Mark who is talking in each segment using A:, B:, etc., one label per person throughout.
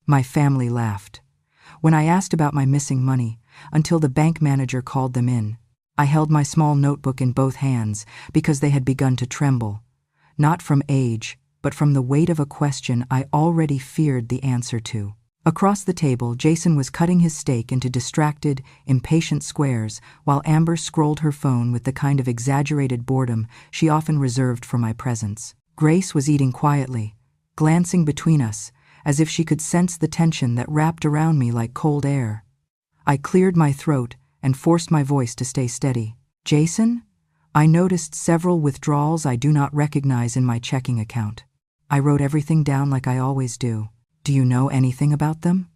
A: My family laughed. When I asked about my missing money, until the bank manager called them in, I held my small notebook in both hands because they had begun to tremble, not from age, but from the weight of a question I already feared the answer to. Across the table, Jason was cutting his steak into distracted, impatient squares, while Amber scrolled her phone with the kind of exaggerated boredom she often reserved for my presence. Grace was eating quietly, glancing between us, as if she could sense the tension that wrapped around me like cold air. I cleared my throat and forced my voice to stay steady. Jason? I noticed several withdrawals I do not recognize in my checking account. I wrote everything down like I always do. Do you know anything about them?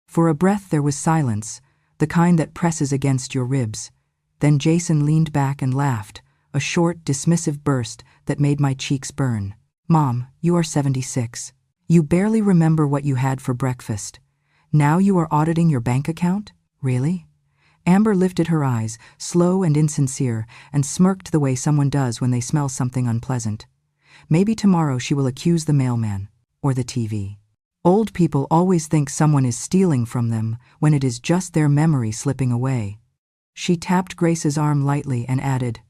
A: For a breath there was silence, the kind that presses against your ribs. Then Jason leaned back and laughed, a short, dismissive burst that made my cheeks burn. Mom, you are 76. You barely remember what you had for breakfast. Now you are auditing your bank account? Really? Amber lifted her eyes, slow and insincere, and smirked the way someone does when they smell something unpleasant. Maybe tomorrow she will accuse the mailman, or the TV. Old people always think someone is stealing from them when it is just their memory slipping away. She tapped Grace's arm lightly and added,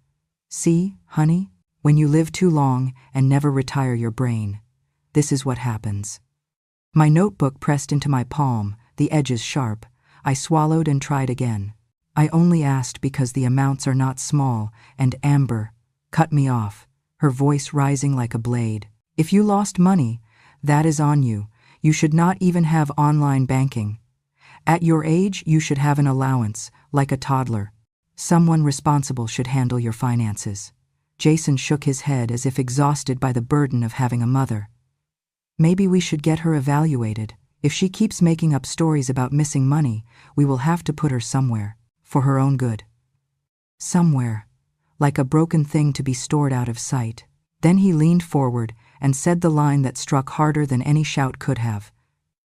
A: "See, honey, when you live too long and never retire your brain, this is what happens." My notebook pressed into my palm, the edges sharp. I swallowed and tried again. I only asked because the amounts are not small, and Amber cut me off, her voice rising like a blade. If you lost money, that is on you. You should not even have online banking. At your age, you should have an allowance, like a toddler. Someone responsible should handle your finances. Jason shook his head as if exhausted by the burden of having a mother. Maybe we should get her evaluated. If she keeps making up stories about missing money, we will have to put her somewhere, for her own good. Somewhere, like a broken thing to be stored out of sight. Then he leaned forward and said the line that struck harder than any shout could have.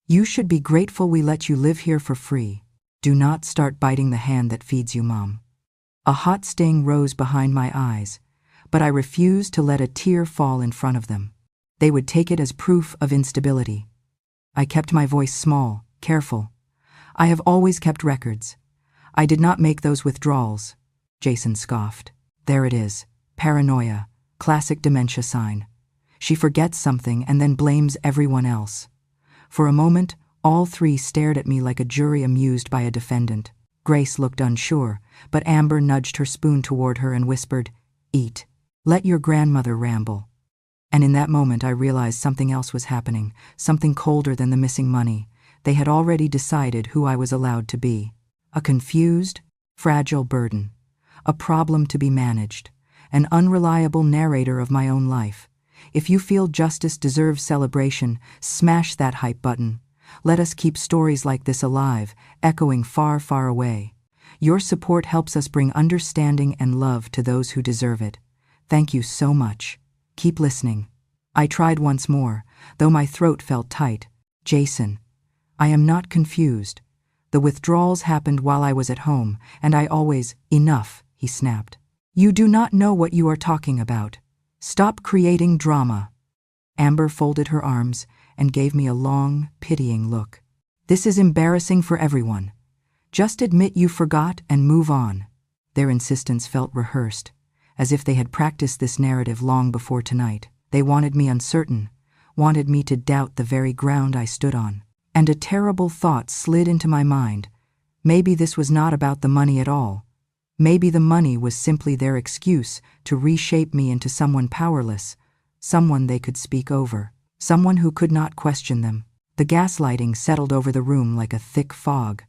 A: You should be grateful we let you live here for free. Do not start biting the hand that feeds you, Mom. A hot sting rose behind my eyes, but I refused to let a tear fall in front of them. They would take it as proof of instability. I kept my voice small, careful. I have always kept records. I did not make those withdrawals. Jason scoffed. There it is. Paranoia. Classic dementia sign. She forgets something and then blames everyone else. For a moment, all three stared at me like a jury amused by a defendant. Grace looked unsure, but Amber nudged her spoon toward her and whispered, "Eat. Let your grandmother ramble." And in that moment I realized something else was happening, something colder than the missing money. They had already decided who I was allowed to be. A confused, fragile burden. A problem to be managed. An unreliable narrator of my own life. If you feel justice deserves celebration, smash that hype button. Let us keep stories like this alive, echoing far, far away. Your support helps us bring understanding and love to those who deserve it. Thank you so much. Keep listening. I tried once more, though my throat felt tight. Jason, I am not confused. The withdrawals happened while I was at home, and I always— Enough, he snapped. You do not know what you are talking about. Stop creating drama. Amber folded her arms and gave me a long, pitying look. This is embarrassing for everyone. Just admit you forgot and move on. Their insistence felt rehearsed, as if they had practiced this narrative long before tonight. They wanted me uncertain, wanted me to doubt the very ground I stood on. And a terrible thought slid into my mind. Maybe this was not about the money at all. Maybe the money was simply their excuse to reshape me into someone powerless, someone they could speak over, someone who could not question them. The gaslighting settled over the room like a thick fog.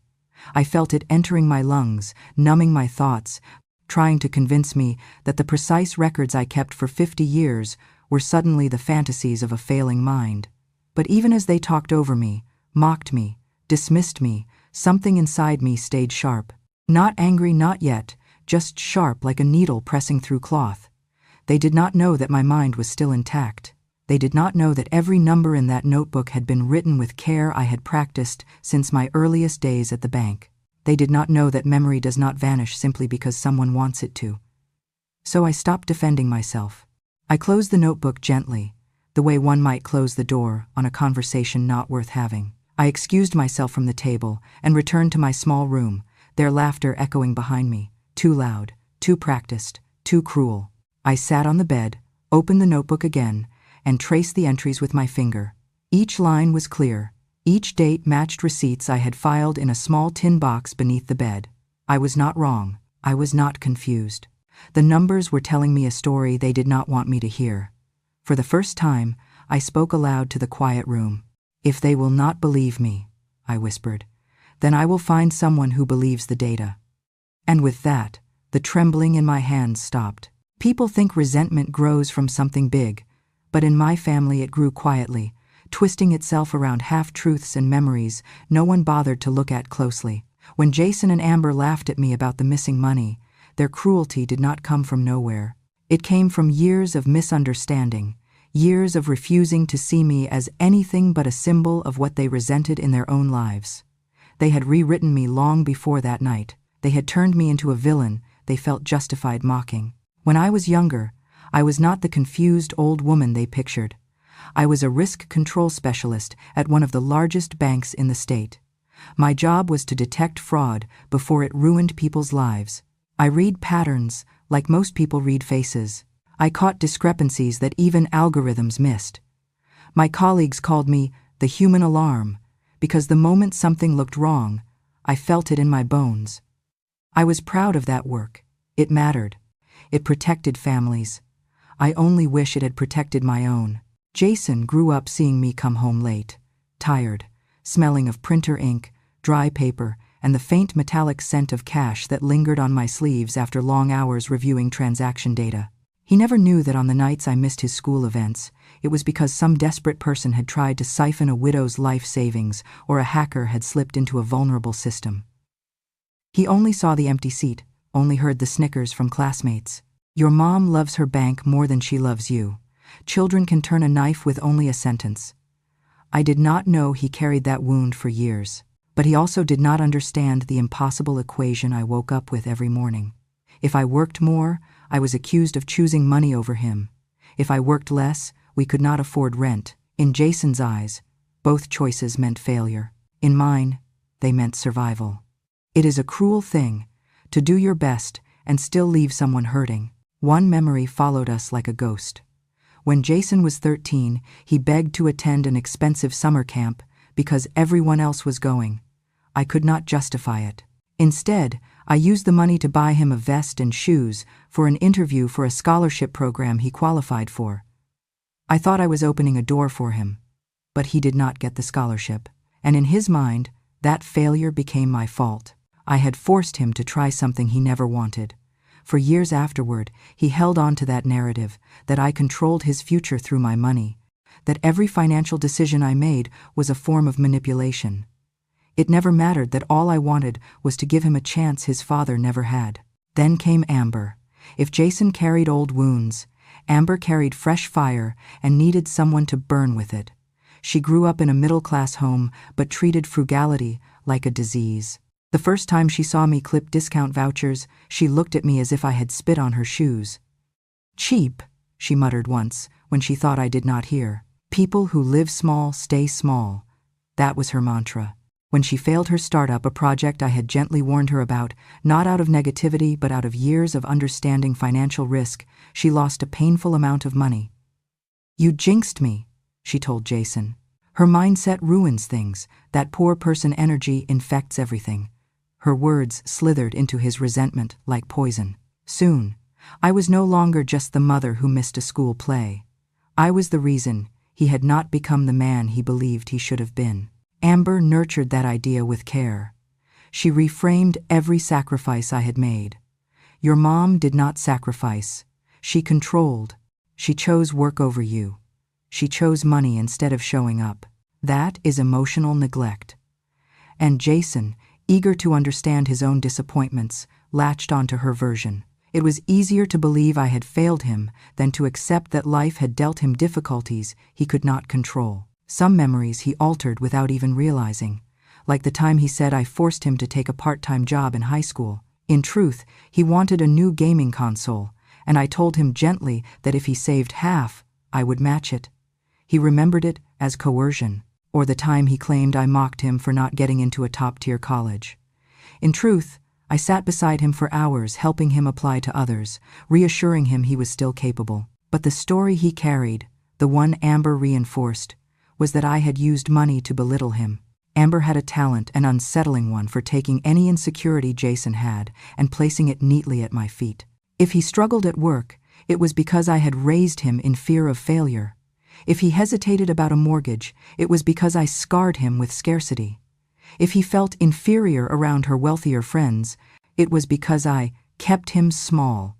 A: I felt it entering my lungs, numbing my thoughts, trying to convince me that the precise records I kept for 50 years were suddenly the fantasies of a failing mind. But even as they talked over me, mocked me, dismissed me, something inside me stayed sharp. Not angry, not yet, just sharp like a needle pressing through cloth. They did not know that my mind was still intact. They did not know that every number in that notebook had been written with care I had practiced since my earliest days at the bank. They did not know that memory does not vanish simply because someone wants it to. So I stopped defending myself. I closed the notebook gently, the way one might close the door on a conversation not worth having. I excused myself from the table and returned to my small room, their laughter echoing behind me, too loud, too practiced, too cruel. I sat on the bed, opened the notebook again, and traced the entries with my finger. Each line was clear. Each date matched receipts I had filed in a small tin box beneath the bed. I was not wrong. I was not confused. The numbers were telling me a story they did not want me to hear. For the first time, I spoke aloud to the quiet room. "If they will not believe me," I whispered, "then I will find someone who believes the data." And with that, the trembling in my hands stopped. People think resentment grows from something big, but in my family it grew quietly, twisting itself around half-truths and memories no one bothered to look at closely. When Jason and Amber laughed at me about the missing money, their cruelty did not come from nowhere. It came from years of misunderstanding, years of refusing to see me as anything but a symbol of what they resented in their own lives. They had rewritten me long before that night. They had turned me into a villain they felt justified mocking. When I was younger, I was not the confused old woman they pictured. I was a risk control specialist at one of the largest banks in the state. My job was to detect fraud before it ruined people's lives. I read patterns like most people read faces. I caught discrepancies that even algorithms missed. My colleagues called me the human alarm because the moment something looked wrong, I felt it in my bones. I was proud of that work. It mattered. It protected families. I only wish it had protected my own. Jason grew up seeing me come home late, tired, smelling of printer ink, dry paper, and the faint metallic scent of cash that lingered on my sleeves after long hours reviewing transaction data. He never knew that on the nights I missed his school events, it was because some desperate person had tried to siphon a widow's life savings or a hacker had slipped into a vulnerable system. He only saw the empty seat, only heard the snickers from classmates. "Your mom loves her bank more than she loves you. Children can turn a knife with only a sentence." I did not know he carried that wound for years, but he also did not understand the impossible equation I woke up with every morning. If I worked more, I was accused of choosing money over him. If I worked less, we could not afford rent. In Jason's eyes, both choices meant failure. In mine, they meant survival. It is a cruel thing to do your best and still leave someone hurting. One memory followed us like a ghost. When Jason was 13, he begged to attend an expensive summer camp because everyone else was going. I could not justify it. Instead, I used the money to buy him a vest and shoes for an interview for a scholarship program he qualified for. I thought I was opening a door for him, but he did not get the scholarship, and in his mind, that failure became my fault. I had forced him to try something he never wanted. For years afterward, he held on to that narrative, that I controlled his future through my money, that every financial decision I made was a form of manipulation. It never mattered that all I wanted was to give him a chance his father never had. Then came Amber. If Jason carried old wounds, Amber carried fresh fire and needed someone to burn with it. She grew up in a middle-class home but treated frugality like a disease. The first time she saw me clip discount vouchers, she looked at me as if I had spit on her shoes. "Cheap," she muttered once, when she thought I did not hear. "People who live small stay small." That was her mantra. When she failed her startup, a project I had gently warned her about, not out of negativity but out of years of understanding financial risk, she lost a painful amount of money. "You jinxed me," she told Jason. "Her mindset ruins things. That poor person energy infects everything." Her words slithered into his resentment like poison. Soon, I was no longer just the mother who missed a school play. I was the reason he had not become the man he believed he should have been. Amber nurtured that idea with care. She reframed every sacrifice I had made. "Your mom did not sacrifice. She controlled. She chose work over you. She chose money instead of showing up. That is emotional neglect." And Jason, eager to understand his own disappointments, latched onto her version. It was easier to believe I had failed him than to accept that life had dealt him difficulties he could not control. Some memories he altered without even realizing, like the time he said I forced him to take a part-time job in high school. In truth, he wanted a new gaming console, and I told him gently that if he saved half, I would match it. He remembered it as coercion. or the time he claimed I mocked him for not getting into a top-tier college. In truth, I sat beside him for hours, helping him apply to others, reassuring him he was still capable. But the story he carried, the one Amber reinforced, was that I had used money to belittle him. Amber had a talent, an unsettling one, for taking any insecurity Jason had and placing it neatly at my feet. If he struggled at work, it was because I had raised him in fear of failure. If he hesitated about a mortgage, it was because I scarred him with scarcity. If he felt inferior around her wealthier friends, it was because I kept him small.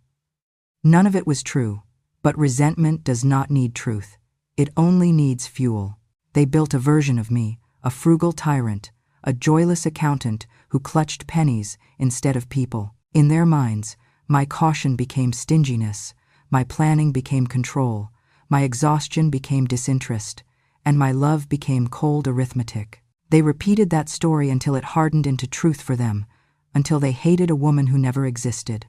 A: None of it was true, but resentment does not need truth. It only needs fuel. They built a version of me, a frugal tyrant, a joyless accountant who clutched pennies instead of people. In their minds, my caution became stinginess, my planning became control, my exhaustion became disinterest, and my love became cold arithmetic. They repeated that story until it hardened into truth for them, until they hated a woman who never existed.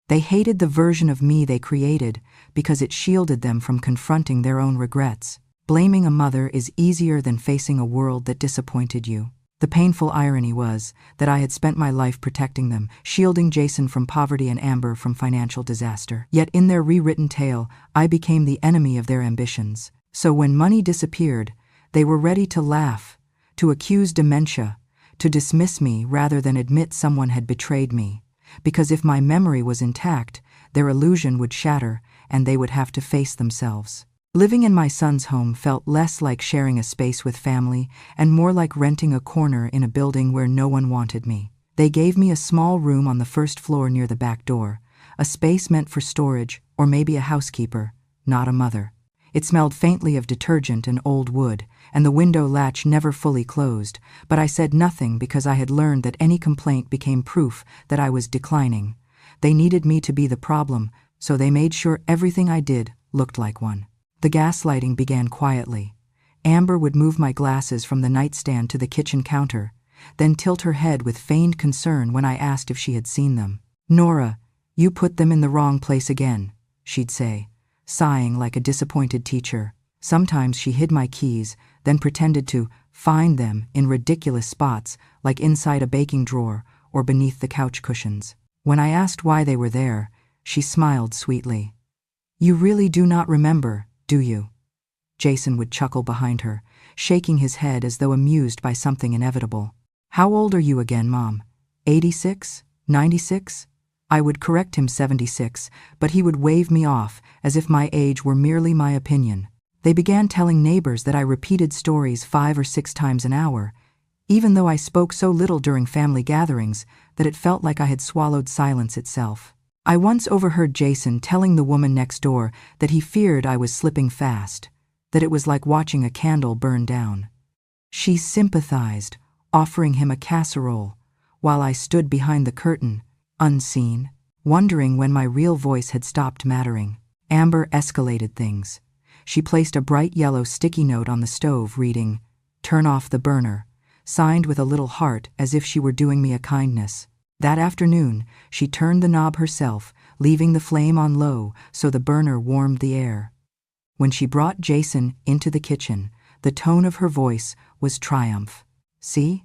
A: They hated the version of me they created because it shielded them from confronting their own regrets. Blaming a mother is easier than facing a world that disappointed you. The painful irony was that I had spent my life protecting them, shielding Jason from poverty and Amber from financial disaster. Yet in their rewritten tale, I became the enemy of their ambitions. So when money disappeared, they were ready to laugh, to accuse dementia, to dismiss me rather than admit someone had betrayed me. Because if my memory was intact, their illusion would shatter and they would have to face themselves. Living in my son's home felt less like sharing a space with family and more like renting a corner in a building where no one wanted me. They gave me a small room on the first floor near the back door, a space meant for storage or maybe a housekeeper, not a mother. It smelled faintly of detergent and old wood, and the window latch never fully closed, but I said nothing because I had learned that any complaint became proof that I was declining. They needed me to be the problem, so they made sure everything I did looked like one. The gaslighting began quietly. Amber would move my glasses from the nightstand to the kitchen counter, then tilt her head with feigned concern when I asked if she had seen them. "Nora, you put them in the wrong place again," she'd say, sighing like a disappointed teacher. Sometimes she hid my keys, then pretended to find them in ridiculous spots like inside a baking drawer or beneath the couch cushions. When I asked why they were there, she smiled sweetly. "You really do not remember, do you?" Jason would chuckle behind her, shaking his head as though amused by something inevitable. "How old are you again, Mom? 86? 96? I would correct him 76, but he would wave me off as if my age were merely my opinion. They began telling neighbors that I repeated stories 5 or 6 times an hour, even though I spoke so little during family gatherings that it felt like I had swallowed silence itself. I once overheard Jason telling the woman next door that he feared I was slipping fast, that it was like watching a candle burn down. She sympathized, offering him a casserole, while I stood behind the curtain, unseen, wondering when my real voice had stopped mattering. Amber escalated things. She placed a bright yellow sticky note on the stove reading, "Turn off the burner," signed with a little heart as if she were doing me a kindness. That afternoon, she turned the knob herself, leaving the flame on low so the burner warmed the air. When she brought Jason into the kitchen, the tone of her voice was triumph. "See?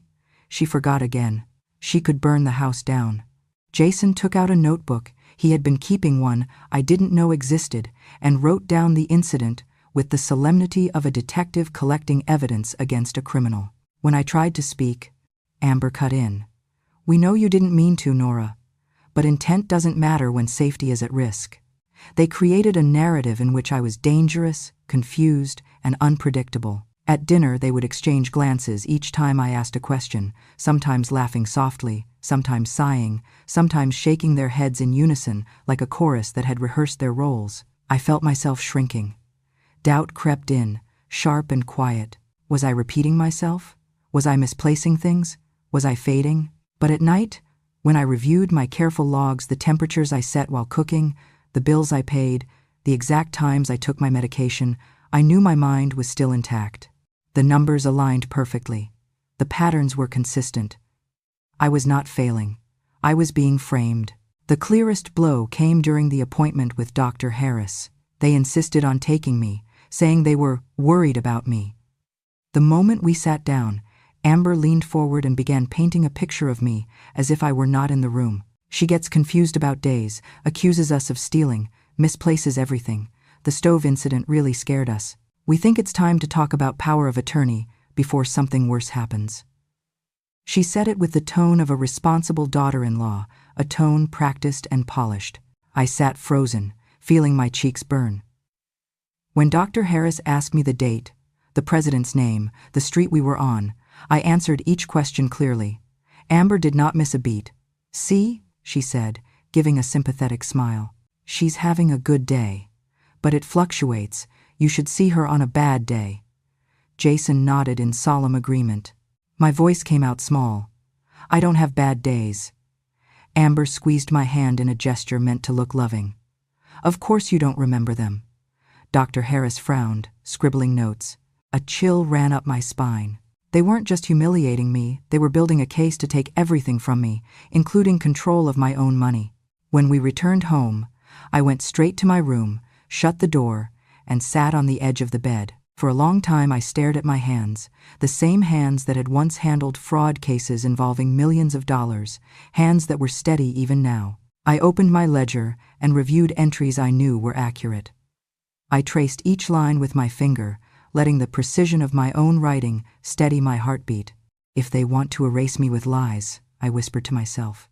A: She forgot again. She could burn the house down." Jason took out a notebook. He had been keeping one I didn't know existed, and wrote down the incident with the solemnity of a detective collecting evidence against a criminal. When I tried to speak, Amber cut in. "We know you didn't mean to, Nora, but intent doesn't matter when safety is at risk." They created a narrative in which I was dangerous, confused, and unpredictable. At dinner, they would exchange glances each time I asked a question, sometimes laughing softly, sometimes sighing, sometimes shaking their heads in unison like a chorus that had rehearsed their roles. I felt myself shrinking. Doubt crept in, sharp and quiet. Was I repeating myself? Was I misplacing things? Was I fading? But at night, when I reviewed my careful logs, the temperatures I set while cooking, the bills I paid, the exact times I took my medication, I knew my mind was still intact. The numbers aligned perfectly. The patterns were consistent. I was not failing. I was being framed. The clearest blow came during the appointment with Dr. Harris. They insisted on taking me, saying they were worried about me. The moment we sat down, Amber leaned forward and began painting a picture of me as if I were not in the room. She gets confused about days, accuses us of stealing, misplaces everything. The stove incident really scared us. We think it's time to talk about power of attorney before something worse happens. She said it with the tone of a responsible daughter-in-law, a tone practiced and polished. I sat frozen, feeling my cheeks burn. When Dr. Harris asked me the date, the president's name, the street we were on, I answered each question clearly. Amber did not miss a beat. "See," she said, giving a sympathetic smile. "She's having a good day. But it fluctuates. You should see her on a bad day." Jason nodded in solemn agreement. My voice came out small. "I don't have bad days." Amber squeezed my hand in a gesture meant to look loving. "Of course you don't remember them." Dr. Harris frowned, scribbling notes. A chill ran up my spine. They weren't just humiliating me, they were building a case to take everything from me, including control of my own money. When we returned home, I went straight to my room, shut the door, and sat on the edge of the bed. For a long time I stared at my hands, the same hands that had once handled fraud cases involving millions of dollars, hands that were steady even now. I opened my ledger and reviewed entries I knew were accurate. I traced each line with my finger, letting the precision of my own writing steady my heartbeat. "If they want to erase me with lies," I whispered to myself,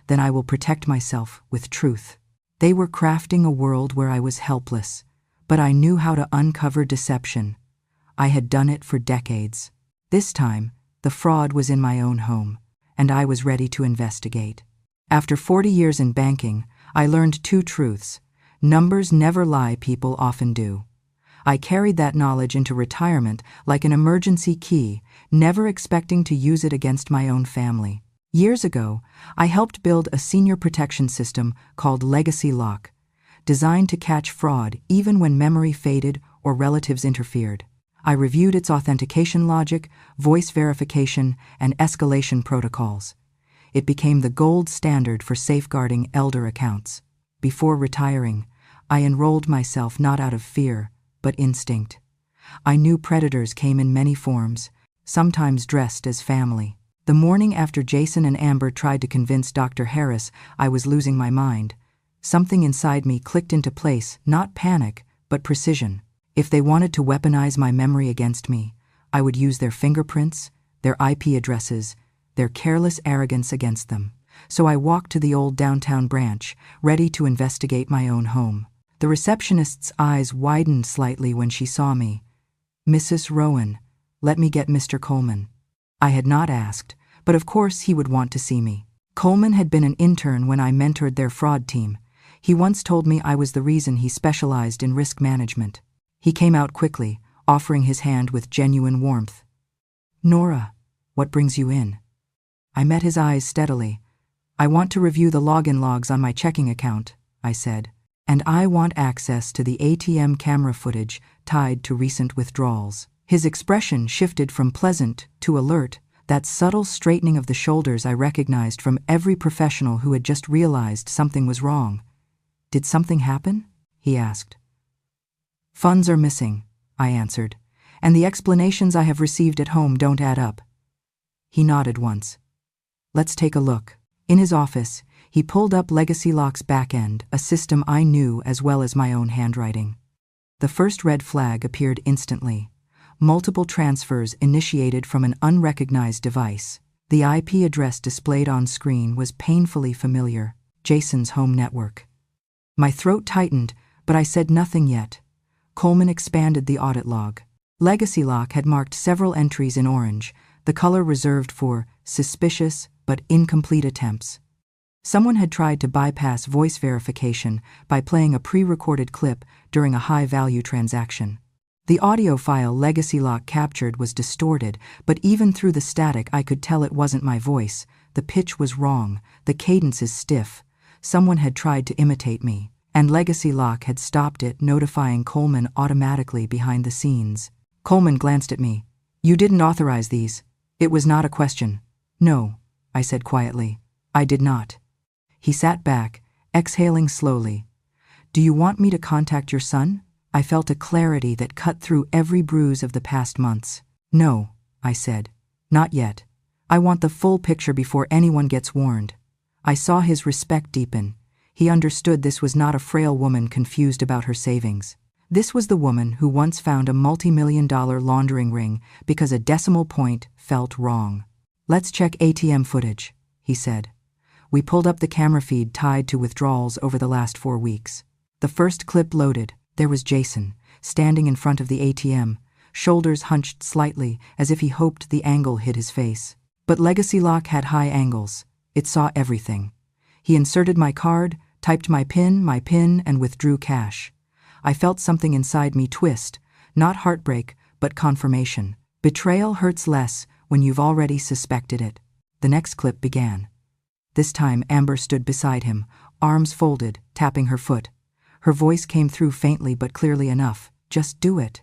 A: "then I will protect myself with truth." They were crafting a world where I was helpless, but I knew how to uncover deception. I had done it for decades. This time, the fraud was in my own home, and I was ready to investigate. After 40 years in banking, I learned two truths. Numbers never lie, people often do. I carried that knowledge into retirement like an emergency key, never expecting to use it against my own family. Years ago, I helped build a senior protection system called Legacy Lock, designed to catch fraud even when memory faded or relatives interfered. I reviewed its authentication logic, voice verification, and escalation protocols. It became the gold standard for safeguarding elder accounts. Before retiring, I enrolled myself not out of fear, but instinct. I knew predators came in many forms, sometimes dressed as family. The morning after Jason and Amber tried to convince Dr. Harris I was losing my mind, something inside me clicked into place, not panic, but precision. If they wanted to weaponize my memory against me, I would use their fingerprints, their IP addresses, their careless arrogance against them. So I walked to the old downtown branch, ready to investigate my own home. The receptionist's eyes widened slightly when she saw me. "Mrs. Rowan, let me get Mr. Coleman." I had not asked, but of course he would want to see me. Coleman had been an intern when I mentored their fraud team. He once told me I was the reason he specialized in risk management. He came out quickly, offering his hand with genuine warmth. "Nora, what brings you in?" I met his eyes steadily. "I want to review the login logs on my checking account," I said. "And I want access to the ATM camera footage tied to recent withdrawals." His expression shifted from pleasant to alert, that subtle straightening of the shoulders I recognized from every professional who had just realized something was wrong. "Did something happen?" he asked. "Funds are missing," I answered, "and the explanations I have received at home don't add up." He nodded once. "Let's take a look." In his office, he pulled up Legacy Lock's backend, a system I knew as well as my own handwriting. The first red flag appeared instantly. Multiple transfers initiated from an unrecognized device. The IP address displayed on screen was painfully familiar, Jason's home network. My throat tightened, but I said nothing yet. Coleman expanded the audit log. Legacy Lock had marked several entries in orange, the color reserved for suspicious but incomplete attempts. Someone had tried to bypass voice verification by playing a pre-recorded clip during a high-value transaction. The audio file Legacy Lock captured was distorted, but even through the static I could tell it wasn't my voice. The pitch was wrong, the cadence is stiff. Someone had tried to imitate me, and Legacy Lock had stopped it, notifying Coleman automatically behind the scenes. Coleman glanced at me. "You didn't authorize these." It was not a question. "No," I said quietly. "I did not." He sat back, exhaling slowly. "Do you want me to contact your son?" I felt a clarity that cut through every bruise of the past months. No, I said. Not yet. I want the full picture before anyone gets warned. I saw his respect deepen. He understood this was not a frail woman confused about her savings. This was the woman who once found a multi-million-dollar laundering ring because a decimal point felt wrong. Let's check ATM footage, he said. We pulled up the camera feed tied to withdrawals over the last 4 weeks. The first clip loaded. There was Jason, standing in front of the ATM, shoulders hunched slightly as if he hoped the angle hid his face. But Legacy Lock had high angles. It saw everything. He inserted my card, typed my PIN, and withdrew cash. I felt something inside me twist, not heartbreak, but confirmation. Betrayal hurts less when you've already suspected it. The next clip began. This time Amber stood beside him, arms folded, tapping her foot. Her voice came through faintly but clearly enough. Just do it.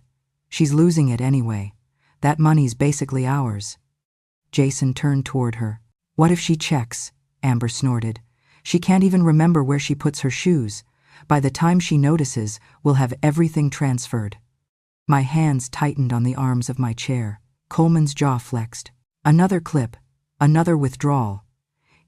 A: She's losing it anyway. That money's basically ours. Jason turned toward her. What if she checks? Amber snorted. She can't even remember where she puts her shoes. By the time she notices, we'll have everything transferred. My hands tightened on the arms of my chair. Coleman's jaw flexed. Another clip. Another withdrawal.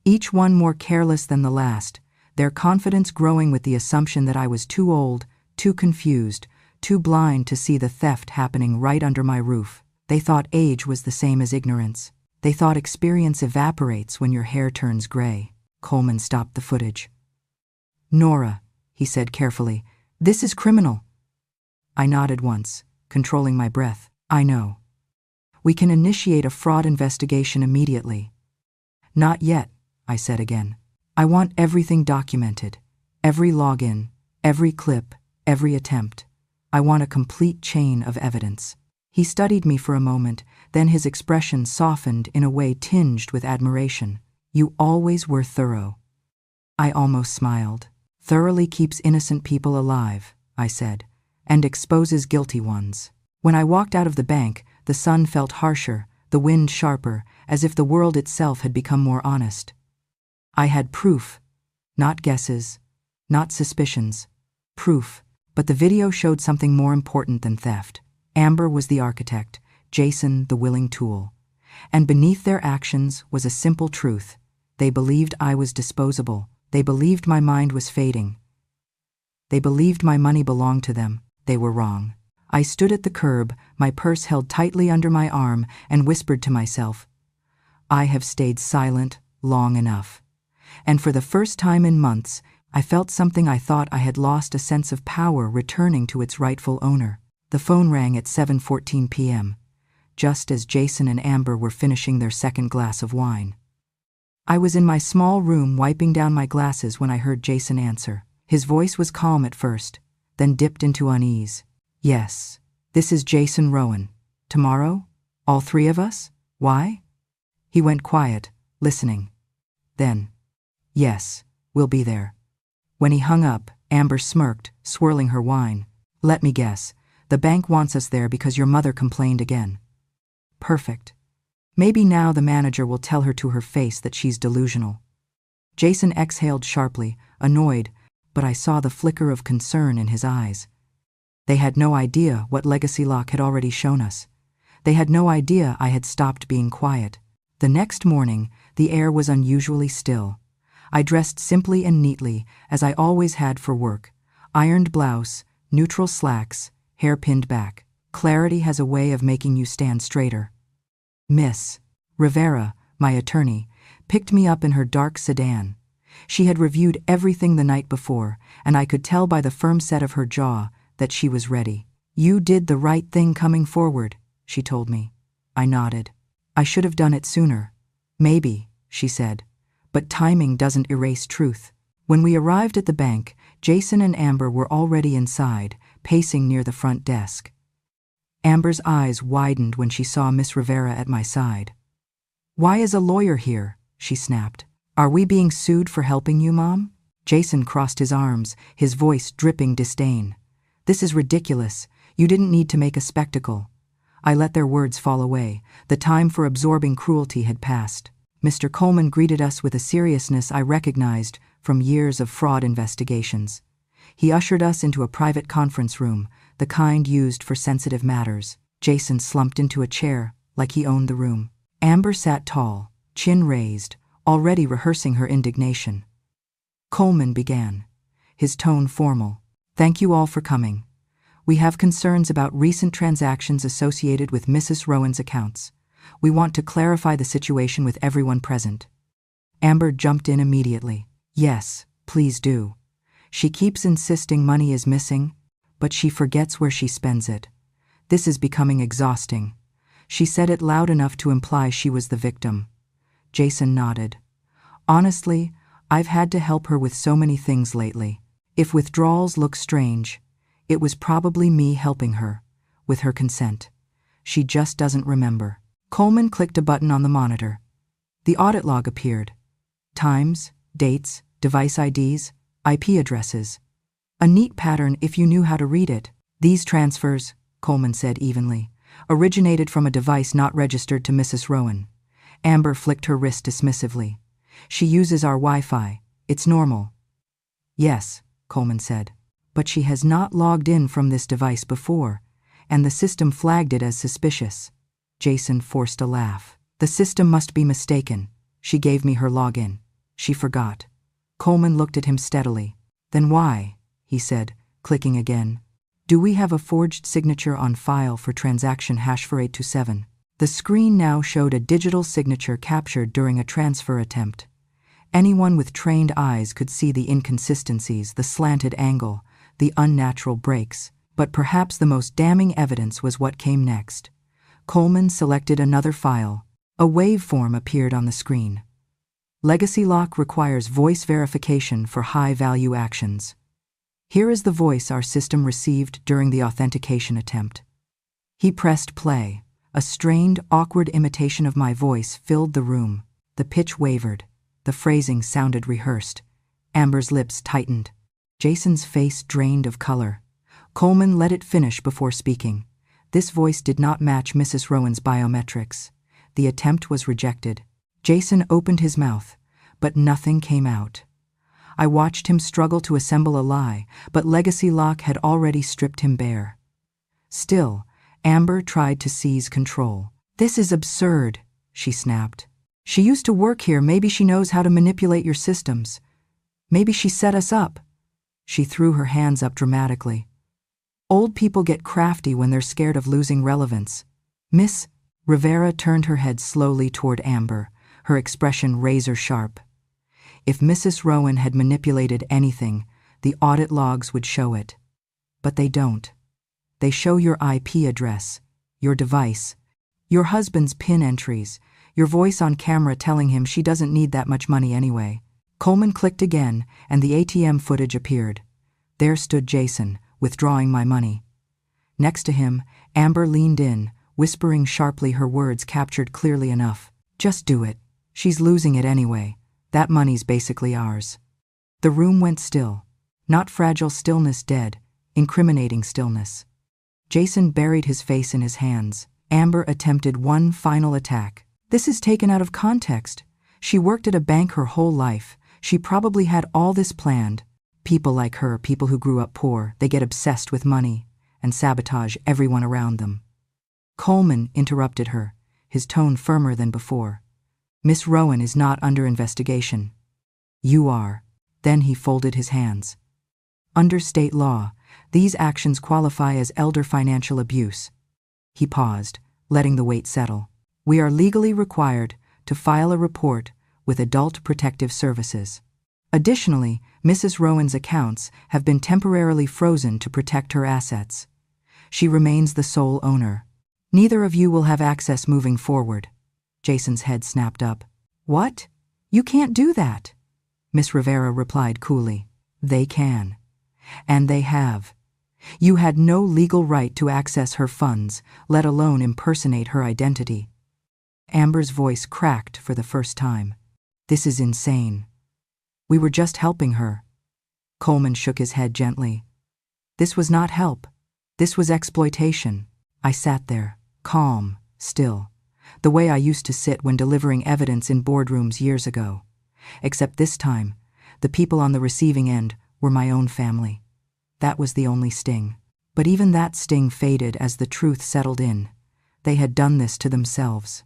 A: Each one more careless than the last, their confidence growing with the assumption that I was too old, too confused, too blind to see the theft happening right under my roof. They thought age was the same as ignorance. They thought experience evaporates when your hair turns gray. Coleman stopped the footage. Nora, he said carefully, this is criminal. I nodded once, controlling my breath. I know. We can initiate a fraud investigation immediately. Not yet, I said again. I want everything documented. Every login, every clip, every attempt. I want a complete chain of evidence. He studied me for a moment, then his expression softened in a way tinged with admiration. You always were thorough. I almost smiled. Thoroughly keeps innocent people alive, I said, and exposes guilty ones. When I walked out of the bank, the sun felt harsher, the wind sharper, as if the world itself had become more honest. I had proof, not guesses, not suspicions. Proof, but the video showed something more important than theft. Amber was the architect, Jason the willing tool. And beneath their actions was a simple truth. They believed I was disposable. They believed my mind was fading. They believed my money belonged to them. They were wrong. I stood at the curb, my purse held tightly under my arm, and whispered to myself, I have stayed silent long enough. And for the first time in months, I felt something I thought I had lost, a sense of power returning to its rightful owner. The phone rang at 7:14 p.m., just as Jason and Amber were finishing their second glass of wine. I was in my small room wiping down my glasses when I heard Jason answer. His voice was calm at first, then dipped into unease. Yes, this is Jason Rowan. Tomorrow? All 3 of us? Why? He went quiet, listening. Then, yes, we'll be there. When he hung up, Amber smirked, swirling her wine. Let me guess, the bank wants us there because your mother complained again. Perfect. Maybe now the manager will tell her to her face that she's delusional. Jason exhaled sharply, annoyed, but I saw the flicker of concern in his eyes. They had no idea what Legacy Lock had already shown us. They had no idea I had stopped being quiet. The next morning, the air was unusually still. I dressed simply and neatly, as I always had for work. Ironed blouse, neutral slacks, hair pinned back. Clarity has a way of making you stand straighter. Miss Rivera, my attorney, picked me up in her dark sedan. She had reviewed everything the night before, and I could tell by the firm set of her jaw that she was ready. You did the right thing coming forward, she told me. I nodded. I should have done it sooner. Maybe, she said, but timing doesn't erase truth. When we arrived at the bank, Jason and Amber were already inside, pacing near the front desk. Amber's eyes widened when she saw Miss Rivera at my side. Why is a lawyer here? She snapped. Are we being sued for helping you, Mom? Jason crossed his arms, his voice dripping disdain. This is ridiculous. You didn't need to make a spectacle. I let their words fall away. The time for absorbing cruelty had passed. Mr. Coleman greeted us with a seriousness I recognized from years of fraud investigations. He ushered us into a private conference room, the kind used for sensitive matters. Jason slumped into a chair, like he owned the room. Amber sat tall, chin raised, already rehearsing her indignation. Coleman began, his tone formal. "Thank you all for coming. We have concerns about recent transactions associated with Mrs. Rowan's accounts. We want to clarify the situation with everyone present." Amber jumped in immediately. "Yes, please do. She keeps insisting money is missing, but she forgets where she spends it. This is becoming exhausting." She said it loud enough to imply she was the victim. Jason nodded. "Honestly, I've had to help her with so many things lately. If withdrawals look strange, it was probably me helping her, with her consent. She just doesn't remember." Coleman clicked a button on the monitor. The audit log appeared. Times, dates, device IDs, IP addresses. A neat pattern if you knew how to read it. "These transfers," Coleman said evenly, "originated from a device not registered to Mrs. Rowan." Amber flicked her wrist dismissively. "She uses our Wi-Fi. It's normal." "Yes," Coleman said, "but she has not logged in from this device before, and the system flagged it as suspicious." Jason forced a laugh. "The system must be mistaken. She gave me her login. She forgot." Coleman looked at him steadily. "Then why?" he said, clicking again. "Do we have a forged signature on file for transaction #4827? The screen now showed a digital signature captured during a transfer attempt. Anyone with trained eyes could see the inconsistencies, the slanted angle, the unnatural breaks, but perhaps the most damning evidence was what came next. Coleman selected another file. A waveform appeared on the screen. "Legacy lock requires voice verification for high-value actions. Here is the voice our system received during the authentication attempt." He pressed play. A strained, awkward imitation of my voice filled the room. The pitch wavered. The phrasing sounded rehearsed. Amber's lips tightened. Jason's face drained of color. Coleman let it finish before speaking. This voice did not match Mrs. Rowan's biometrics. The attempt was rejected. Jason opened his mouth, but nothing came out. I watched him struggle to assemble a lie, but Legacy Lock had already stripped him bare. Still, Amber tried to seize control. "This is absurd," she snapped. "She used to work here. Maybe she knows how to manipulate your systems. Maybe she set us up." She threw her hands up dramatically. "Old people get crafty when they're scared of losing relevance." Miss Rivera turned her head slowly toward Amber, her expression razor-sharp. If Mrs. Rowan had manipulated anything, the audit logs would show it. But they don't. They show your IP address, your device, your husband's PIN entries, your voice on camera telling him she doesn't need that much money anyway. Coleman clicked again, and the ATM footage appeared. There stood Jason, withdrawing my money. Next to him, Amber leaned in, whispering sharply, her words captured clearly enough. "Just do it. She's losing it anyway. That money's basically ours." The room went still. Not fragile stillness, dead, incriminating stillness. Jason buried his face in his hands. Amber attempted one final attack. "This is taken out of context. She worked at a bank her whole life. She probably had all this planned. People like her, people who grew up poor, they get obsessed with money and sabotage everyone around them." Coleman interrupted her, his tone firmer than before. "Miss Rowan is not under investigation. You are." Then he folded his hands. "Under state law, these actions qualify as elder financial abuse." He paused, letting the weight settle. "We are legally required to file a report with Adult Protective Services. Additionally, Mrs. Rowan's accounts have been temporarily frozen to protect her assets. She remains the sole owner. Neither of you will have access moving forward." Jason's head snapped up. "What? You can't do that." Miss Rivera replied coolly. "They can. And they have. You had no legal right to access her funds, let alone impersonate her identity." Amber's voice cracked for the first time. "This is insane. We were just helping her." Coleman shook his head gently. "This was not help. This was exploitation." I sat there, calm, still, the way I used to sit when delivering evidence in boardrooms years ago. Except this time, the people on the receiving end were my own family. That was the only sting. But even that sting faded as the truth settled in. They had done this to themselves.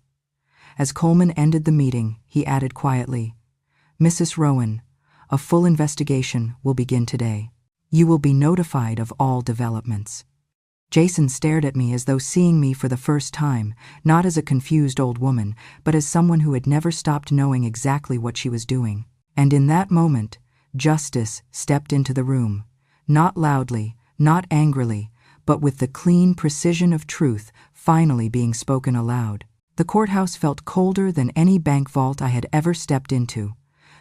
A: As Coleman ended the meeting, he added quietly, "Mrs. Rowan, a full investigation will begin today. You will be notified of all developments." Jason stared at me as though seeing me for the first time, not as a confused old woman, but as someone who had never stopped knowing exactly what she was doing. And in that moment, justice stepped into the room, not loudly, not angrily, but with the clean precision of truth finally being spoken aloud. The courthouse felt colder than any bank vault I had ever stepped into.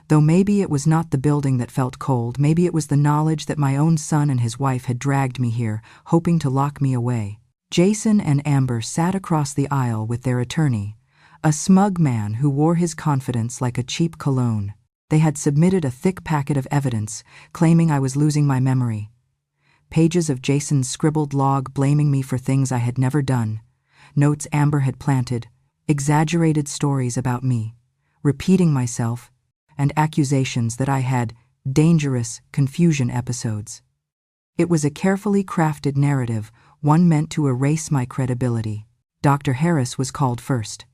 A: Though maybe it was not the building that felt cold, maybe it was the knowledge that my own son and his wife had dragged me here, hoping to lock me away. Jason and Amber sat across the aisle with their attorney, a smug man who wore his confidence like a cheap cologne. They had submitted a thick packet of evidence, claiming I was losing my memory. Pages of Jason's scribbled log blaming me for things I had never done, notes Amber had planted, exaggerated stories about me, repeating myself, and accusations that I had dangerous confusion episodes. It was a carefully crafted narrative, one meant to erase my credibility. Dr. Harris was called first.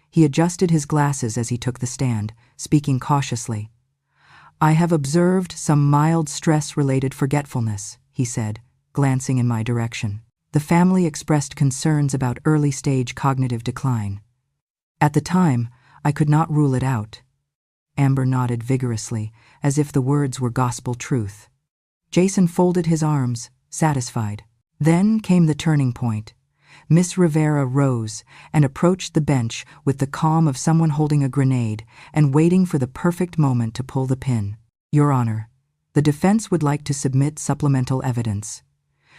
A: He adjusted his glasses as he took the stand, speaking cautiously. "I have observed some mild stress-related forgetfulness," he said, glancing in my direction. The family expressed concerns about early-stage cognitive decline. At the time, I could not rule it out. Amber nodded vigorously, as if the words were gospel truth. Jason folded his arms, satisfied. Then came the turning point. Miss Rivera rose and approached the bench with the calm of someone holding a grenade and waiting for the perfect moment to pull the pin. "Your Honor, the defense would like to submit supplemental evidence."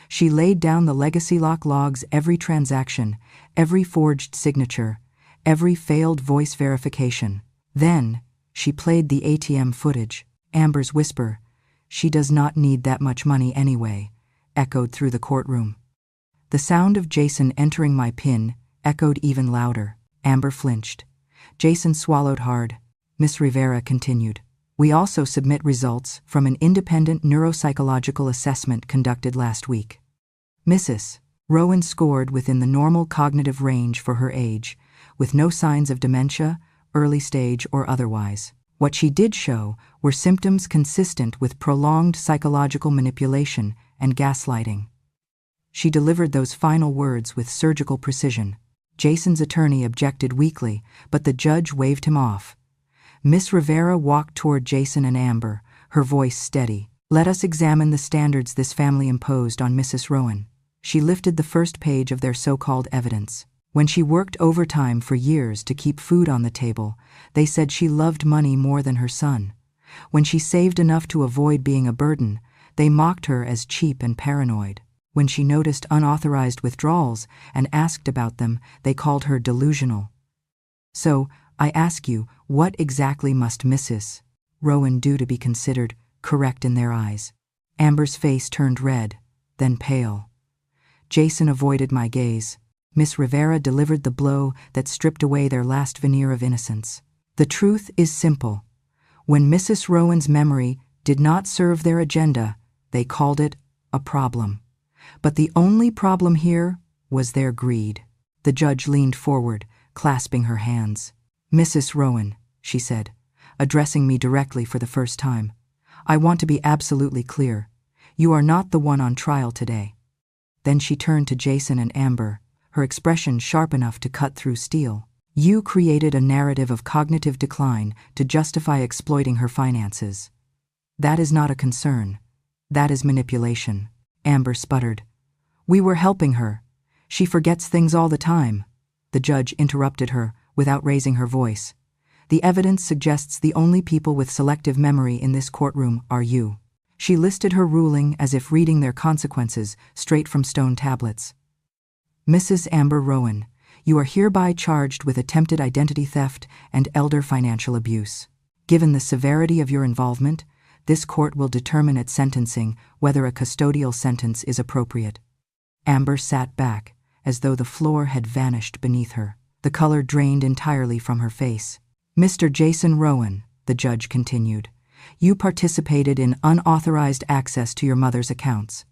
A: She laid down the legacy lock logs, every transaction, every forged signature, every failed voice verification. Then, she played the ATM footage. Amber's whisper, "She does not need that much money anyway," echoed through the courtroom. The sound of Jason entering my PIN echoed even louder. Amber flinched. Jason swallowed hard. Miss Rivera continued, "We also submit results from an independent neuropsychological assessment conducted last week. Mrs. Rowan scored within the normal cognitive range for her age, with no signs of dementia, early stage or otherwise. What she did show were symptoms consistent with prolonged psychological manipulation and gaslighting." She delivered those final words with surgical precision. Jason's attorney objected weakly, but the judge waved him off. Miss Rivera walked toward Jason and Amber, her voice steady. "Let us examine the standards this family imposed on Mrs. Rowan." She lifted the first page of their so-called evidence. When she worked overtime for years to keep food on the table, they said she loved money more than her son. When she saved enough to avoid being a burden, they mocked her as cheap and paranoid. When she noticed unauthorized withdrawals and asked about them, they called her delusional. So, I ask you, what exactly must Mrs. Rowan do to be considered correct in their eyes? Amber's face turned red, then pale. Jason avoided my gaze. Miss Rivera delivered the blow that stripped away their last veneer of innocence. "The truth is simple. When Mrs. Rowan's memory did not serve their agenda, they called it a problem. But the only problem here was their greed." The judge leaned forward, clasping her hands. "Mrs. Rowan," she said, addressing me directly for the first time, "I want to be absolutely clear. You are not the one on trial today." Then she turned to Jason and Amber, her expression sharp enough to cut through steel. "You created a narrative of cognitive decline to justify exploiting her finances. That is not a concern. That is manipulation." Amber sputtered. "We were helping her. She forgets things all the time." The judge interrupted her without raising her voice. "The evidence suggests the only people with selective memory in this courtroom are you." She listed her ruling as if reading their consequences straight from stone tablets. "Mrs. Amber Rowan, you are hereby charged with attempted identity theft and elder financial abuse. Given the severity of your involvement, this court will determine at sentencing whether a custodial sentence is appropriate." Amber sat back, as though the floor had vanished beneath her. The color drained entirely from her face. "Mr. Jason Rowan," the judge continued, "you participated in unauthorized access to your mother's accounts.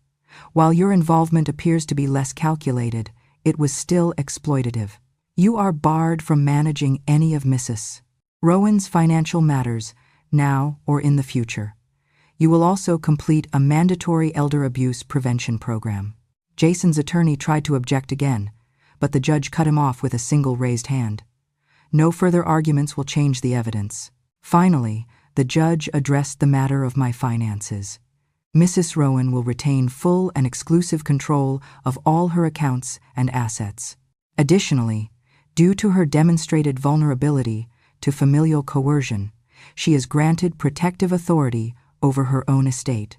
A: While your involvement appears to be less calculated, it was still exploitative. You are barred from managing any of Mrs. Rowan's financial matters, now or in the future. You will also complete a mandatory elder abuse prevention program. Jason's attorney tried to object again, but the judge cut him off with a single raised hand. No further arguments will change the evidence. Finally, the judge addressed the matter of my finances. Mrs. Rowan will retain full and exclusive control of all her accounts and assets. Additionally, due to her demonstrated vulnerability to familial coercion, she is granted protective authority over her own estate.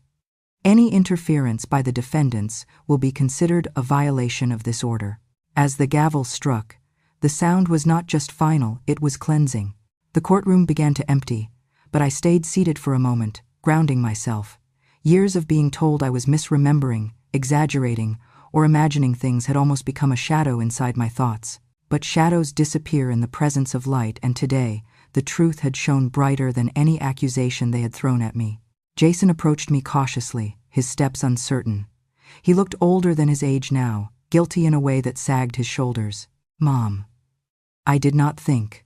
A: Any interference by the defendants will be considered a violation of this order. As the gavel struck, the sound was not just final, it was cleansing. The courtroom began to empty, but I stayed seated for a moment, grounding myself. Years of being told I was misremembering, exaggerating, or imagining things had almost become a shadow inside my thoughts. But shadows disappear in the presence of light, and today, the truth had shone brighter than any accusation they had thrown at me. Jason approached me cautiously, his steps uncertain. He looked older than his age now, guilty in a way that sagged his shoulders. "Mom, I did not think.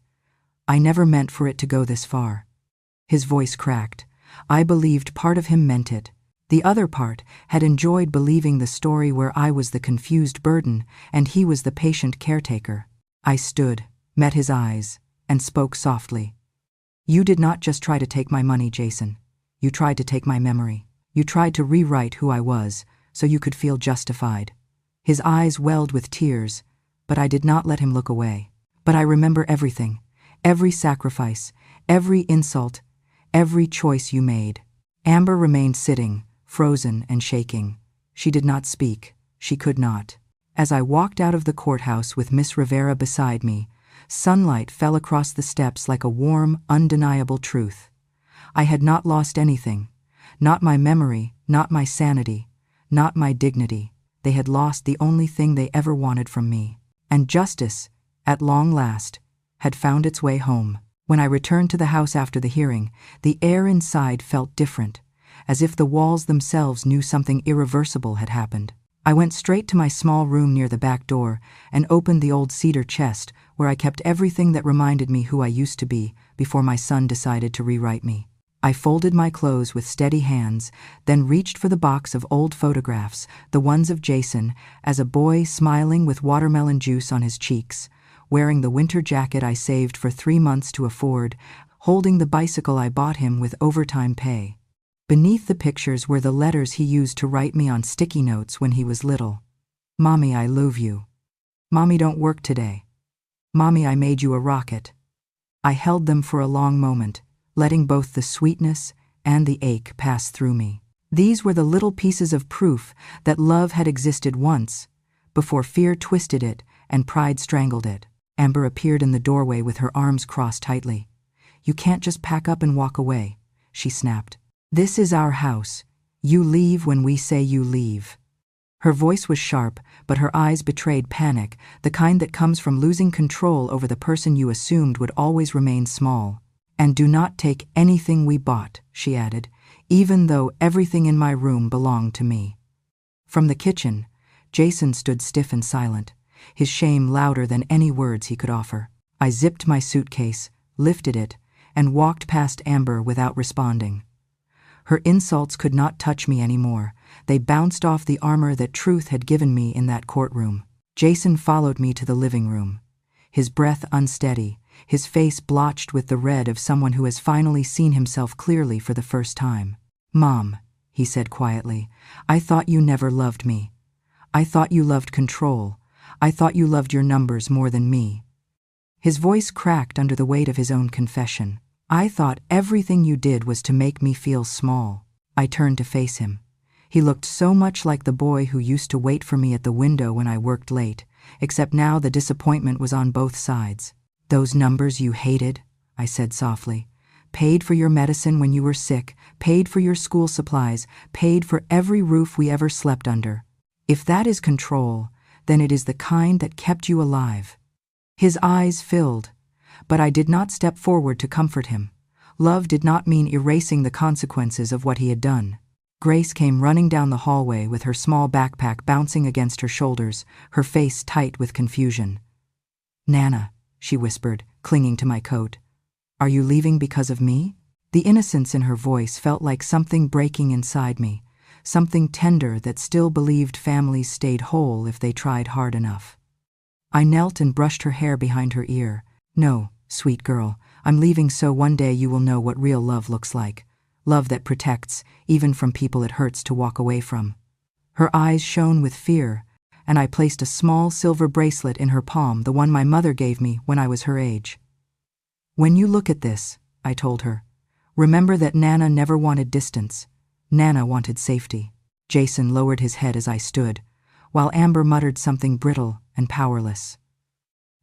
A: I never meant for it to go this far." His voice cracked. I believed part of him meant it. The other part had enjoyed believing the story where I was the confused burden and he was the patient caretaker. I stood, met his eyes, and spoke softly. "You did not just try to take my money, Jason. You tried to take my memory. You tried to rewrite who I was, so you could feel justified." His eyes welled with tears, but I did not let him look away. "But I remember everything, every sacrifice, every insult, every choice you made." Amber remained sitting, frozen and shaking. She did not speak. She could not. As I walked out of the courthouse with Miss Rivera beside me, sunlight fell across the steps like a warm, undeniable truth. I had not lost anything. Not my memory, not my sanity, not my dignity. They had lost the only thing they ever wanted from me. And justice, at long last, had found its way home. When I returned to the house after the hearing, the air inside felt different, as if the walls themselves knew something irreversible had happened. I went straight to my small room near the back door and opened the old cedar chest where I kept everything that reminded me who I used to be before my son decided to rewrite me. I folded my clothes with steady hands, then reached for the box of old photographs, the ones of Jason, as a boy smiling with watermelon juice on his cheeks, wearing the winter jacket I saved for 3 months to afford, holding the bicycle I bought him with overtime pay. Beneath the pictures were the letters he used to write me on sticky notes when he was little. "Mommy, I love you. Mommy, don't work today. Mommy, I made you a rocket." I held them for a long moment, letting both the sweetness and the ache pass through me. These were the little pieces of proof that love had existed once, before fear twisted it and pride strangled it. Amber appeared in the doorway with her arms crossed tightly. "You can't just pack up and walk away," she snapped. "This is our house. You leave when we say you leave." Her voice was sharp, but her eyes betrayed panic, the kind that comes from losing control over the person you assumed would always remain small. "And do not take anything we bought," she added, "even though everything in my room belonged to me." From the kitchen, Jason stood stiff and silent, his shame louder than any words he could offer. I zipped my suitcase, lifted it, and walked past Amber without responding. Her insults could not touch me anymore. They bounced off the armor that truth had given me in that courtroom. Jason followed me to the living room, his breath unsteady, his face blotched with the red of someone who has finally seen himself clearly for the first time. "Mom," he said quietly, "I thought you never loved me. I thought you loved control. I thought you loved your numbers more than me." His voice cracked under the weight of his own confession. "I thought everything you did was to make me feel small." I turned to face him. He looked so much like the boy who used to wait for me at the window when I worked late, except now the disappointment was on both sides. "Those numbers you hated," I said softly, "paid for your medicine when you were sick, paid for your school supplies, paid for every roof we ever slept under. If that is control, then it is the kind that kept you alive." His eyes filled, but I did not step forward to comfort him. Love did not mean erasing the consequences of what he had done. Grace came running down the hallway with her small backpack bouncing against her shoulders, her face tight with confusion. "Nana," she whispered, clinging to my coat. "Are you leaving because of me?" The innocence in her voice felt like something breaking inside me, something tender that still believed families stayed whole if they tried hard enough. I knelt and brushed her hair behind her ear. "No, sweet girl, I'm leaving so one day you will know what real love looks like. Love that protects, even from people it hurts to walk away from." Her eyes shone with fear, and I placed a small silver bracelet in her palm, the one my mother gave me when I was her age. "When you look at this," I told her, "remember that Nana never wanted distance. Nana wanted safety." Jason lowered his head as I stood, while Amber muttered something brittle and powerless.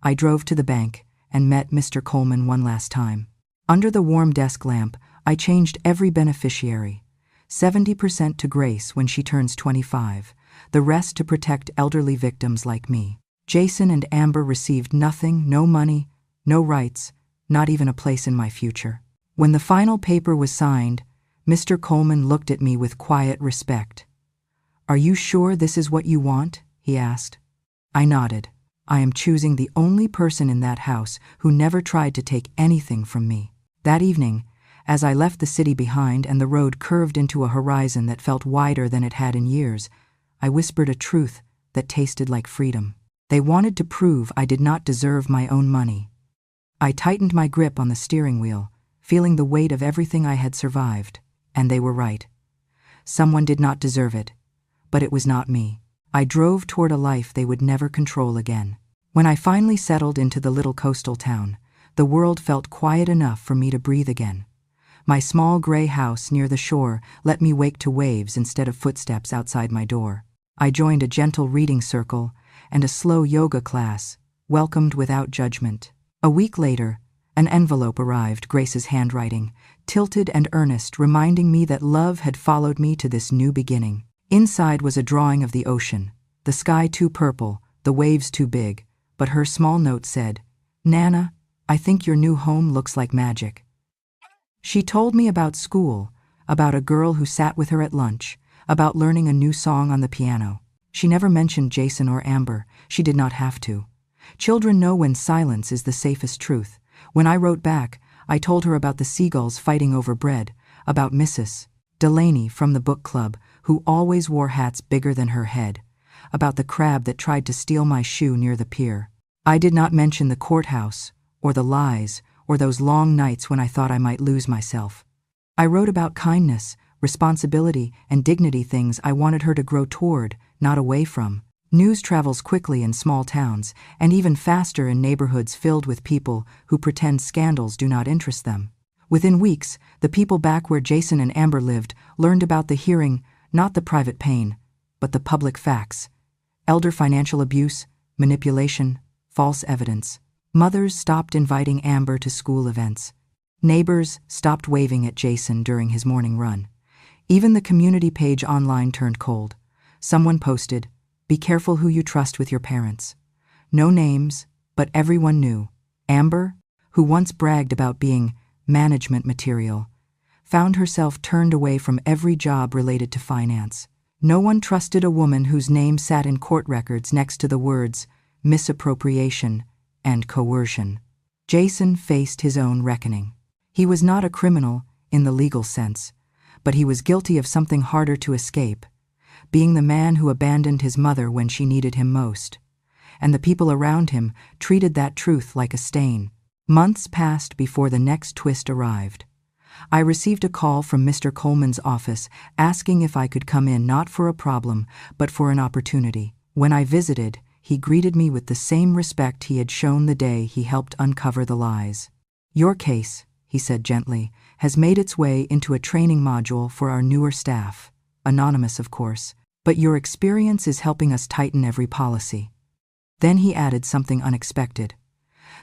A: I drove to the bank and met Mr. Coleman one last time. Under the warm desk lamp, I changed every beneficiary. 70% to Grace when she turns 25, the rest to protect elderly victims like me. Jason and Amber received nothing, no money, no rights, not even a place in my future. When the final paper was signed, Mr. Coleman looked at me with quiet respect. "Are you sure this is what you want?" he asked. I nodded. "I am choosing the only person in that house who never tried to take anything from me." That evening, as I left the city behind and the road curved into a horizon that felt wider than it had in years, I whispered a truth that tasted like freedom. They wanted to prove I did not deserve my own money. I tightened my grip on the steering wheel, feeling the weight of everything I had survived, and they were right. Someone did not deserve it, but it was not me. I drove toward a life they would never control again. When I finally settled into the little coastal town, the world felt quiet enough for me to breathe again. My small gray house near the shore let me wake to waves instead of footsteps outside my door. I joined a gentle reading circle and a slow yoga class, welcomed without judgment. A week later, an envelope arrived, Grace's handwriting, tilted and earnest, reminding me that love had followed me to this new beginning. Inside was a drawing of the ocean, the sky too purple, the waves too big, but her small note said, "Nana, I think your new home looks like magic." She told me about school, about a girl who sat with her at lunch, about learning a new song on the piano. She never mentioned Jason or Amber. She did not have to. Children know when silence is the safest truth. When I wrote back, I told her about the seagulls fighting over bread, about Mrs. Delaney from the book club, who always wore hats bigger than her head, about the crab that tried to steal my shoe near the pier. I did not mention the courthouse, or the lies, or those long nights when I thought I might lose myself. I wrote about kindness, responsibility, and dignity, things I wanted her to grow toward, not away from. News travels quickly in small towns, and even faster in neighborhoods filled with people who pretend scandals do not interest them. Within weeks, the people back where Jason and Amber lived learned about the hearing, not the private pain, but the public facts. Elder financial abuse, manipulation, false evidence. Mothers stopped inviting Amber to school events. Neighbors stopped waving at Jason during his morning run. Even the community page online turned cold. Someone posted, "Be careful who you trust with your parents." No names, but everyone knew. Amber, who once bragged about being management material, found herself turned away from every job related to finance. No one trusted a woman whose name sat in court records next to the words misappropriation and coercion. Jason faced his own reckoning. He was not a criminal in the legal sense, but he was guilty of something harder to escape, being the man who abandoned his mother when she needed him most. And the people around him treated that truth like a stain. Months passed before the next twist arrived. I received a call from Mr. Coleman's office asking if I could come in, not for a problem, but for an opportunity. When I visited, he greeted me with the same respect he had shown the day he helped uncover the lies. "Your case," he said gently, "has made its way into a training module for our newer staff. Anonymous, of course, but your experience is helping us tighten every policy." Then he added something unexpected.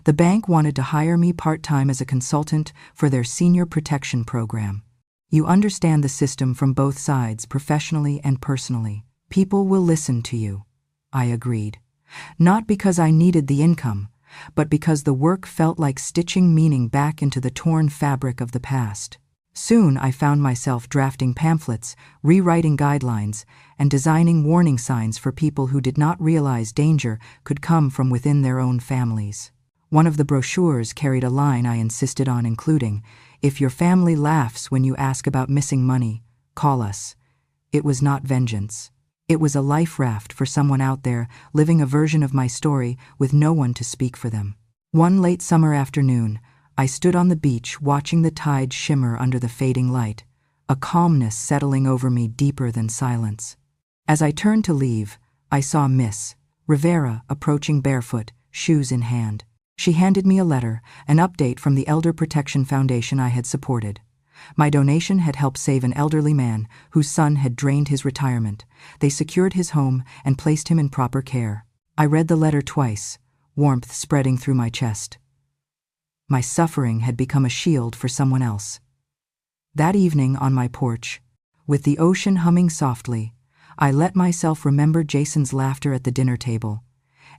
A: The bank wanted to hire me part-time as a consultant for their senior protection program. "You understand the system from both sides, professionally and personally. People will listen to you." I agreed. Not because I needed the income, but because the work felt like stitching meaning back into the torn fabric of the past. Soon I found myself drafting pamphlets, rewriting guidelines, and designing warning signs for people who did not realize danger could come from within their own families. One of the brochures carried a line I insisted on including: "If your family laughs when you ask about missing money, call us." It was not vengeance. It was a life raft for someone out there living a version of my story with no one to speak for them. One late summer afternoon, I stood on the beach watching the tide shimmer under the fading light, a calmness settling over me deeper than silence. As I turned to leave, I saw Miss Rivera approaching barefoot, shoes in hand. She handed me a letter, an update from the Elder Protection Foundation I had supported. My donation had helped save an elderly man whose son had drained his retirement. They secured his home and placed him in proper care. I read the letter twice, warmth spreading through my chest. My suffering had become a shield for someone else. That evening on my porch, with the ocean humming softly, I let myself remember Jason's laughter at the dinner table,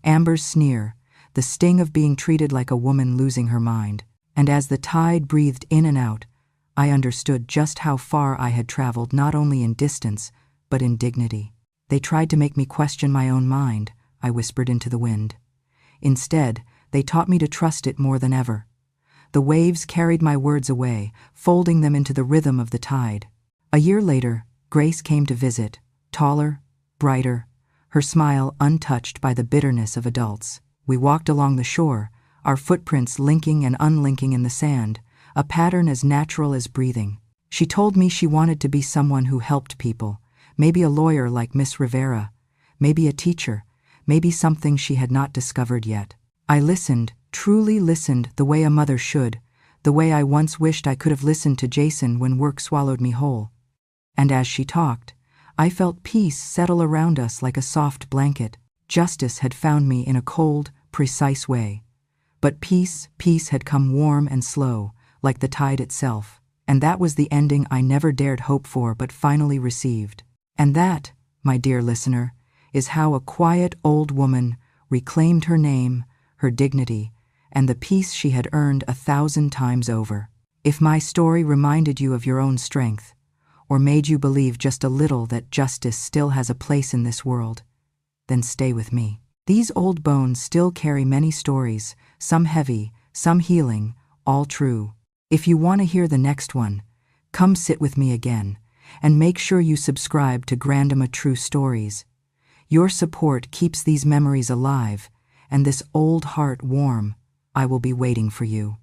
A: Amber's sneer, the sting of being treated like a woman losing her mind. And as the tide breathed in and out, I understood just how far I had traveled, not only in distance, but in dignity. "They tried to make me question my own mind," I whispered into the wind. "Instead, they taught me to trust it more than ever." The waves carried my words away, folding them into the rhythm of the tide. A year later, Grace came to visit, taller, brighter, her smile untouched by the bitterness of adults. We walked along the shore, our footprints linking and unlinking in the sand, a pattern as natural as breathing. She told me she wanted to be someone who helped people, maybe a lawyer like Miss Rivera, maybe a teacher, maybe something she had not discovered yet. I listened, truly listened, the way a mother should, the way I once wished I could have listened to Jason when work swallowed me whole. And as she talked, I felt peace settle around us like a soft blanket. Justice had found me in a cold, precise way. But peace had come warm and slow, like the tide itself. And that was the ending I never dared hope for but finally received. And that, my dear listener, is how a quiet old woman reclaimed her name, her dignity, and the peace she had earned 1,000 times over. If my story reminded you of your own strength, or made you believe just a little that justice still has a place in this world, then stay with me. These old bones still carry many stories, some heavy, some healing, all true. If you want to hear the next one, come sit with me again, and make sure you subscribe to Grandma True Stories. Your support keeps these memories alive, and this old heart warm. I will be waiting for you.